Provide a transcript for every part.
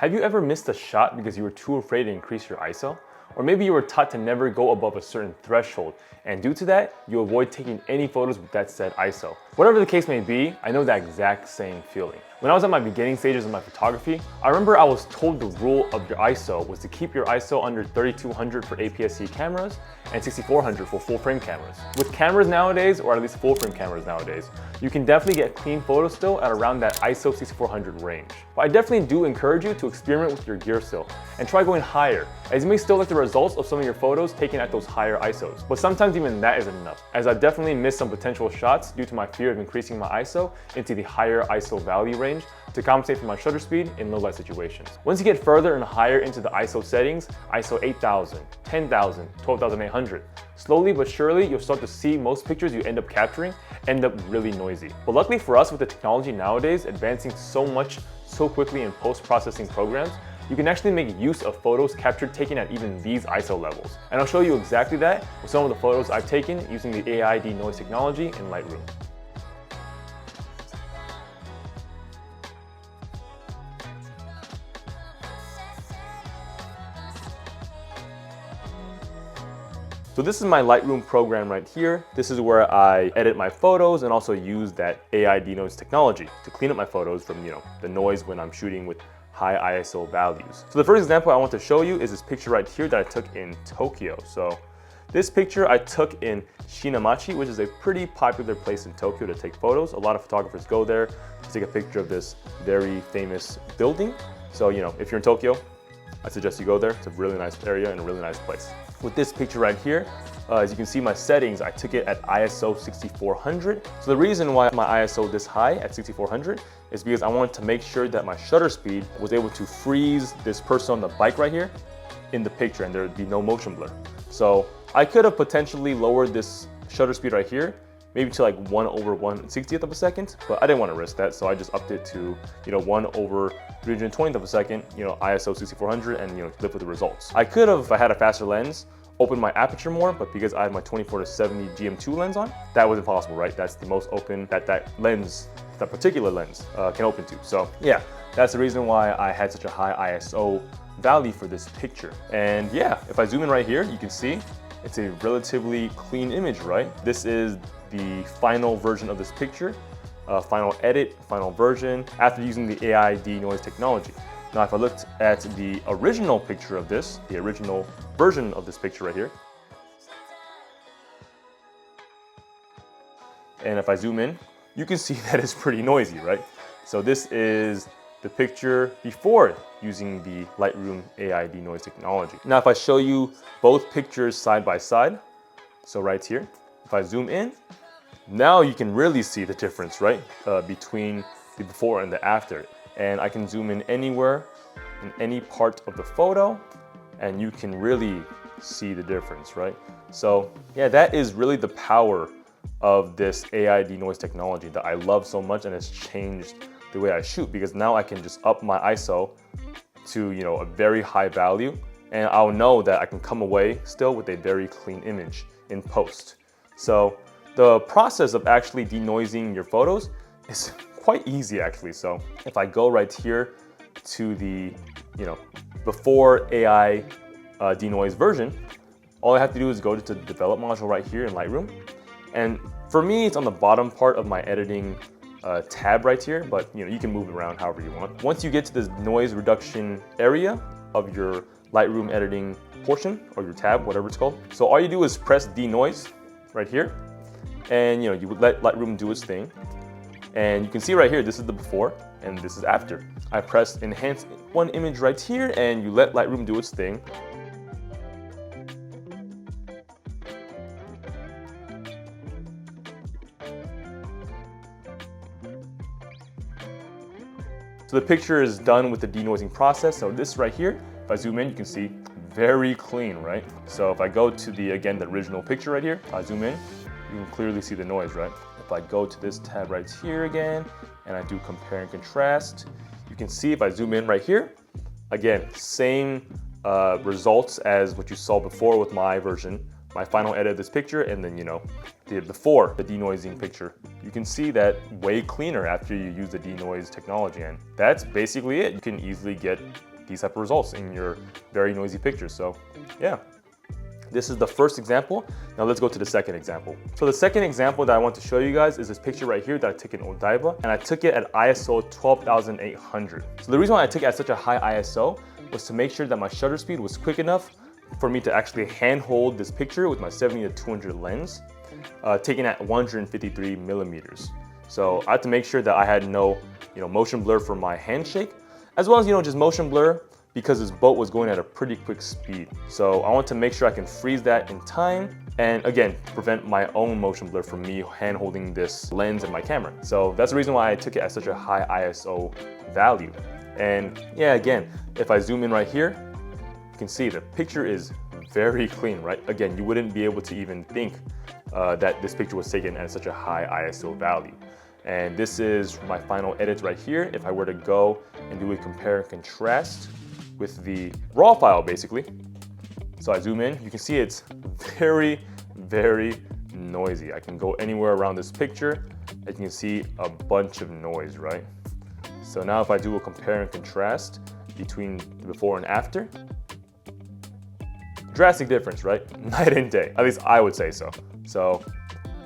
Have you ever missed a shot because you were too afraid to increase your ISO? Or maybe you were taught to never go above a certain threshold, and due to that, you avoid taking any photos with that said ISO. Whatever the case may be, I know that exact same feeling. When I was at my beginning stages of my photography, I remember I was told the rule of your ISO was to keep your ISO under 3200 for APS-C cameras and 6400 for full frame cameras. With cameras nowadays, or at least full frame cameras nowadays, you can definitely get clean photos still at around that ISO 6400 range. But I definitely do encourage you to experiment with your gear still and try going higher, as you may still like the results of some of your photos taken at those higher ISOs. But sometimes even that isn't enough, as I definitely missed some potential shots due to my fear of increasing my ISO into the higher ISO value range to compensate for my shutter speed in low light situations. Once you get further and higher into the ISO settings, ISO 8000, 10,000, 12,800, slowly but surely you'll start to see most pictures you end up capturing end up really noisy. But luckily for us, with the technology nowadays advancing so much so quickly in post-processing programs, you can actually make use of photos captured taken at even these ISO levels. And I'll show you exactly that with some of the photos I've taken using the AI Denoise technology in Lightroom. So this is my Lightroom program right here. This is where I edit my photos and also use that AI Denoise technology to clean up my photos from, the noise when I'm shooting with high ISO values. So the first example I want to show you is this picture right here that I took in Tokyo. So this picture I took in Shinamachi, which is a pretty popular place in Tokyo to take photos. A lot of photographers go there to take a picture of this very famous building. So, if you're in Tokyo, I suggest you go there. It's a really nice area and a really nice place. With this picture right here, as you can see my settings, I took it at ISO 6400. So the reason why my ISO this high at 6400 is because I wanted to make sure that my shutter speed was able to freeze this person on the bike right here in the picture and there would be no motion blur. So I could have potentially lowered this shutter speed right here, maybe to like 1/160th of a second, but I didn't want to risk that, so I just upped it to 1/320th of a second, ISO 6400, and live with the results. I could have, if I had a faster lens, open my aperture more, but because I have my 24-70 GM2 lens on, that was impossible, right? That's the most open that particular lens can open to. So yeah, that's the reason why I had such a high ISO value for this picture. And yeah, if I zoom in right here, you can see it's a relatively clean image, right? This is the final version of this picture, final edit, final version, after using the AI Denoise technology. Now, if I looked at the original picture of this, the original version of this picture right here, and if I zoom in, you can see that it's pretty noisy, right? So this is the picture before using the Lightroom AI Denoise technology. Now, if I show you both pictures side by side, so right here, if I zoom in, now you can really see the difference, right? Between the before and the after. And I can zoom in anywhere, in any part of the photo, and you can really see the difference, right? So yeah, that is really the power of this AI Denoise technology that I love so much, and has changed the way I shoot, because now I can just up my ISO to a very high value, and I'll know that I can come away still with a very clean image in post. So the process of actually denoising your photos is quite easy actually. So if I go right here to the before AI Denoise version, all I have to do is go to the develop module right here in Lightroom. And for me, it's on the bottom part of my editing tab right here, but you can move it around however you want. Once you get to this noise reduction area of your Lightroom editing portion, or your tab, whatever it's called. So all you do is press denoise right here, and you would let Lightroom do its thing. And you can see right here, this is the before and this is after. I press enhance one image right here, and you let Lightroom do its thing. So the picture is done with the denoising process. So this right here, if I zoom in, you can see very clean, right? So if I go to the original picture right here, I zoom in, you can clearly see the noise, right? If I go to this tab right here again, and I do compare and contrast, you can see if I zoom in right here, again, same results as what you saw before with my version, my final edit of this picture, and then the before the denoising picture. You can see that way cleaner after you use the denoise technology, and that's basically it. You can easily get these type of results in your very noisy pictures. So yeah. This is the first example. Now let's go to the second example. So the second example that I want to show you guys is this picture right here that I took in Odaiba, and I took it at ISO 12,800. So the reason why I took it at such a high ISO was to make sure that my shutter speed was quick enough for me to actually handhold this picture with my 70-200 lens, taken at 153 millimeters. So I had to make sure that I had no, motion blur for my handshake, as well as, just motion blur because this boat was going at a pretty quick speed. So I want to make sure I can freeze that in time, and again, prevent my own motion blur from me hand holding this lens and my camera. So that's the reason why I took it at such a high ISO value. And yeah, again, if I zoom in right here, you can see the picture is very clean, right? Again, you wouldn't be able to even think that this picture was taken at such a high ISO value. And this is my final edits right here. If I were to go and do a compare and contrast with the raw file, basically. So I zoom in, you can see it's very, very noisy. I can go anywhere around this picture and you can see a bunch of noise, right? So now if I do a compare and contrast between the before and after, drastic difference, right? Night and day, at least I would say so. So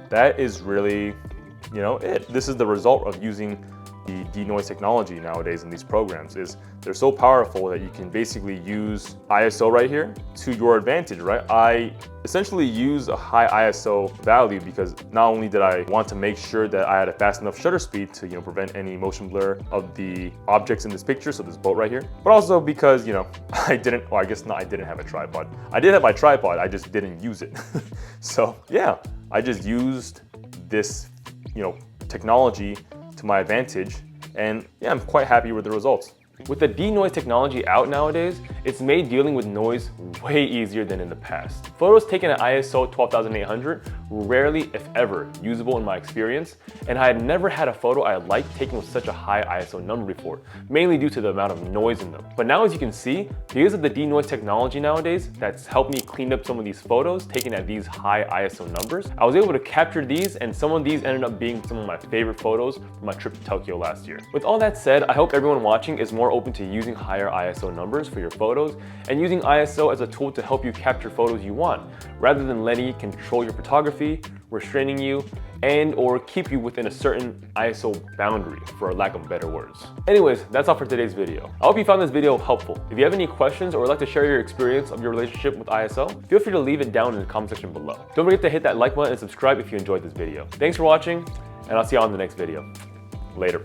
that is really, it. This is the result of using the denoise technology nowadays in these programs. Is they're so powerful that you can basically use ISO right here to your advantage, right? I essentially use a high ISO value because not only did I want to make sure that I had a fast enough shutter speed to prevent any motion blur of the objects in this picture, so this boat right here, but also because I didn't have a tripod. I did have my tripod, I just didn't use it. So yeah, I just used this technology to my advantage, and yeah, I'm quite happy with the results. With the denoise technology out nowadays, it's made dealing with noise way easier than in the past. Photos taken at ISO 12,800 were rarely, if ever, usable in my experience, and I had never had a photo I liked taken with such a high ISO number before, mainly due to the amount of noise in them. But now, as you can see, because of the denoise technology nowadays that's helped me clean up some of these photos taken at these high ISO numbers, I was able to capture these, and some of these ended up being some of my favorite photos from my trip to Tokyo last year. With all that said, I hope everyone watching is more open to using higher ISO numbers for your photos and using ISO as a tool to help you capture photos you want, rather than letting it control your photography, restraining you, and or keep you within a certain ISO boundary, for lack of better words. Anyways, that's all for today's video. I hope you found this video helpful. If you have any questions or would like to share your experience of your relationship with ISO, feel free to leave it down in the comment section below. Don't forget to hit that like button and subscribe if you enjoyed this video. Thanks for watching, and I'll see you on the next video. Later.